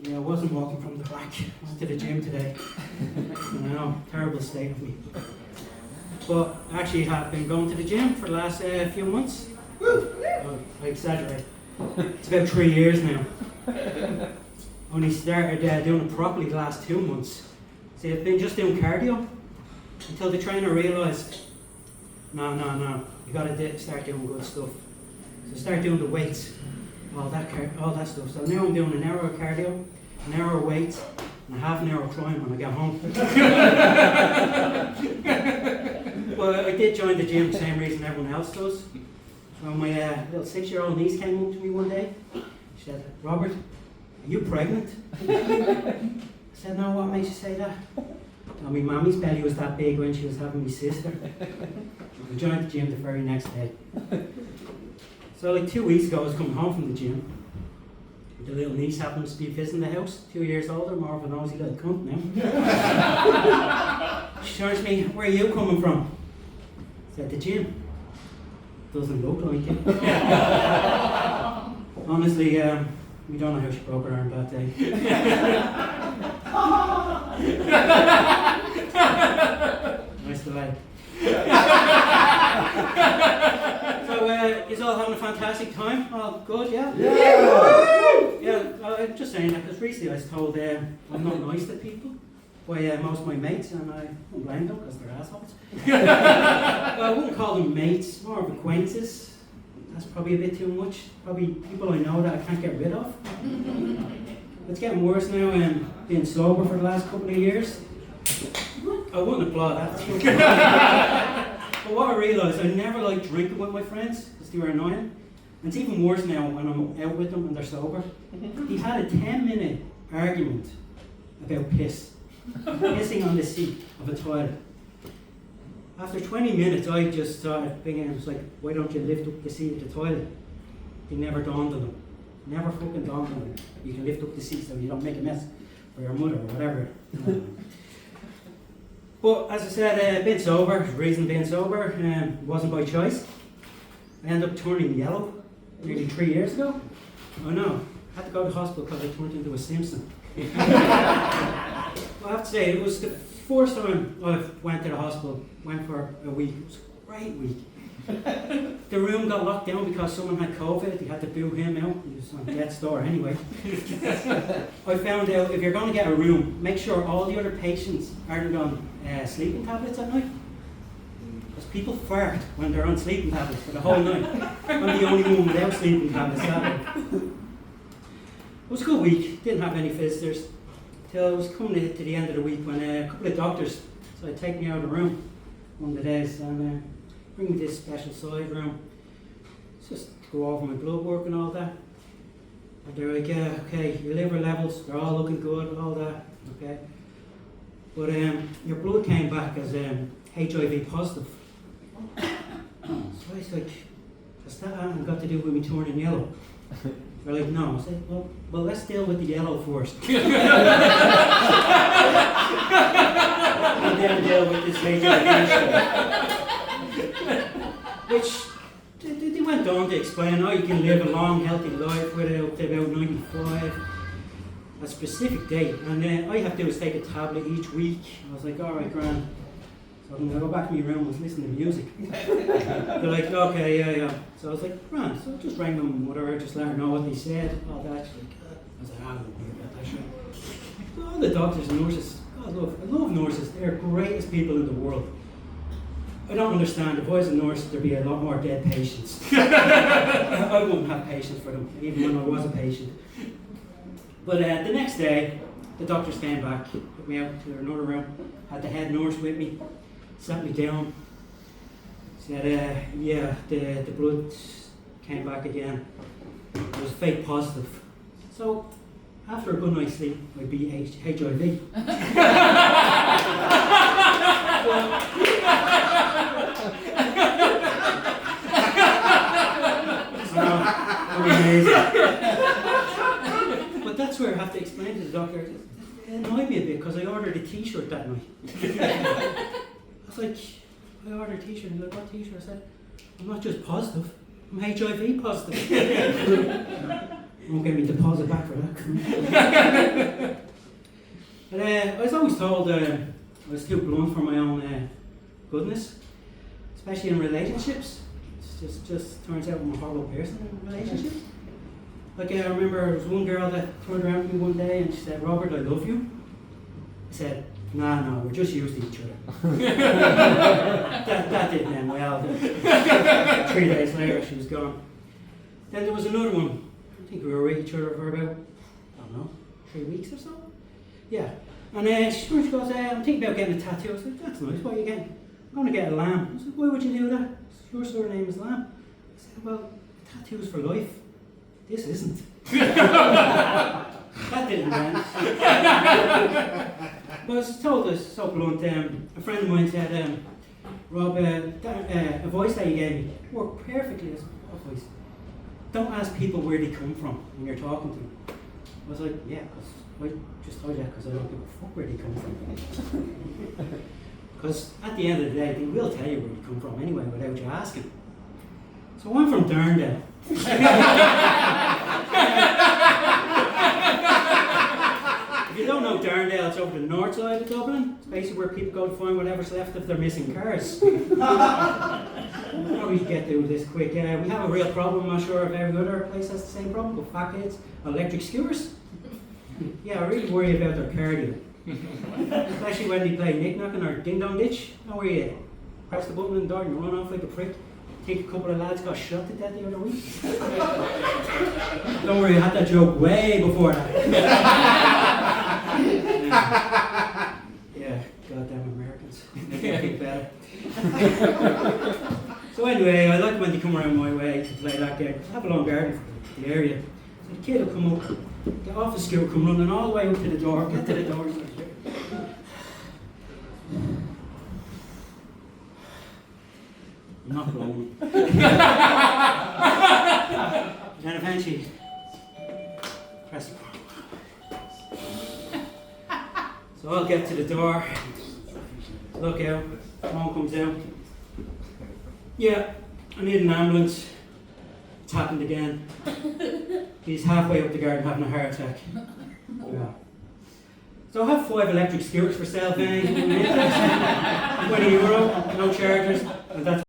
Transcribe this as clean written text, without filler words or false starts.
Yeah, I wasn't walking from the back. I went to the gym today. I know, terrible state of me. But I actually have been going to the gym for the last few months. Oh, I exaggerate. It's about 3 years now. Only started doing it properly the last 2 months. See, I've been just doing cardio until the trainer realised, no, you got to start doing good stuff. So start doing the weights, all that stuff. So now I'm doing an hour of cardio, an hour of weights, and a half an hour of trying when I get home. But I did join the gym the same reason everyone else does. So my little 6-year-old niece came up to me one day. She said, "Robert, are you pregnant?" I said, "No, what makes you say that?" "Oh, my mommy's belly was that big when she was having my sister." I joined the gym the very next day. So like 2 weeks ago I was coming home from the gym. The little niece happens to be visiting the house, 2 years older, more of a nosy little cunt now. She turns to me, "Where are you coming from?" I said, "The gym." "Doesn't look like it." Honestly, we don't know how she broke her arm that day. Nice delay. So, is all having a fantastic time? All good, yeah? Yeah, I'm just saying that because recently I was told I'm not nice to people by most of my mates, and I don't blame them because they're assholes. Well, I wouldn't call them mates, more of acquaintances. That's probably a bit too much. Probably people I know that I can't get rid of. It's getting worse now, being sober for the last couple of years. I wouldn't applaud that. But what I realised, I never liked drinking with my friends because they were annoying. And it's even worse now when I'm out with them and they're sober. He had a 10-minute argument about piss. Pissing on the seat of a toilet. After 20 minutes, I just started thinking, I was like, why don't you lift up the seat of the toilet? It never dawned on them. Never fucking dawned on them. You can lift up the seat so you don't make a mess for your mother or whatever. But as I said, being sober, the reason being sober wasn't by choice. I ended up turning yellow nearly 3 years ago. Oh no, I had to go to hospital because I turned into a Simpson. Well, I have to say, it was the first time I went to the hospital, went for a week. It was a great week. The room got locked down because someone had COVID. They had to boo him out. He was on death's door anyway. I found out if you're going to get a room, make sure all the other patients aren't on sleeping tablets at night. Because people fart when they're on sleeping tablets for the whole night. I'm the only one without sleeping tablets that night. It was a good week. Didn't have any visitors. Till I was coming to the end of the week when a couple of doctors decided to take me out of the room one of the days and bring me to this special side room. It's just to go over my blood work and all that. And they're like, yeah, okay, your liver levels, they're all looking good, all that, okay. But your blood came back as HIV positive. So I was like, has that anything got to do with me turning yellow? They're like, no. I said, well, let's deal with the yellow first. And then deal with this HIV stuff. Which they went on to explain, oh, you can live a long, healthy life without about 95, a specific date. And all you have to do is take a tablet each week. I was like, all right, grand. So I'm going to go back to my room and listen to music. They're like, okay, yeah. So I was like, grand. So I just rang them, whatever, just let her know what they said, all that. She's like, I was like, I don't know about that shit. All the doctors and nurses, I love nurses. They're the greatest people in the world. I don't understand. If I was a nurse, there'd be a lot more dead patients. I wouldn't have patience for them, even when I was a patient. But the next day, the doctors came back, took me out to another room, had the head nurse with me, sat me down, said, yeah, the blood came back again. It was fake positive. So, after a good night's sleep, I beat HIV. Amazing. But that's where I have to explain to the doctor. It annoyed me a bit because I ordered a t-shirt that night. I was like, I ordered a t-shirt. He's like, what t-shirt? I said, I'm not just positive, I'm HIV positive. Won't get me deposit back for that. But I was always told I was too blunt for my own goodness, especially in relationships. It just turns out I'm a horrible person in relationships. Like I remember there was one girl that turned around to me one day and she said, "Robert, I love you." I said, no, we're just used to each other. that didn't end well. 3 days later she was gone. Then there was another one. I think we were with each other for about, 3 weeks or so. Yeah. And she goes, "I'm thinking about getting a tattoo." I said, "That's nice, what are you getting?" "I'm going to get a lamb." I said, "Why would you do that?" "Your surname is Lamb." I said, "Well, a tattoo's for life. This isn't." That didn't end. But I was told this so blunt. A friend of mine said, "Rob, a voice that you gave me worked perfectly." I said, "What voice?" "Don't ask people where they come from when you're talking to them." I was like, "Yeah, because I just told you that because I don't give a fuck where they come from." Because at the end of the day, they will tell you where they come from anyway without you asking. So I'm from Durndale. If you don't know Durndale, it's over the north side of Dublin. It's basically where people go to find whatever's left of their missing cars. How we get through this quick? We have a real problem. I'm not sure if every other place has the same problem, but fat kids, electric scooters. Yeah, I really worry about their cardio. Especially when they play knick-knacking or ding-dong ditch. Know where you press the button in the door and you run off like a prick. I think a couple of lads got shot to death the other week. Don't worry, I had that joke way before that. Yeah, goddamn Americans. Make me think better. So anyway, I like when they come around my way to play that game. I have a long garden for the area. So the kid will come up, get off the scooter, come running all the way up to the door, get to the door. I'm not blowing. Then eventually, press the button. So I'll get to the door, look out, phone comes out. "Yeah, I need an ambulance." It's happened again. He's halfway up the garden having a heart attack. Yeah. So I have 5 electric scooters for sale, if any. €20, no chargers, and that's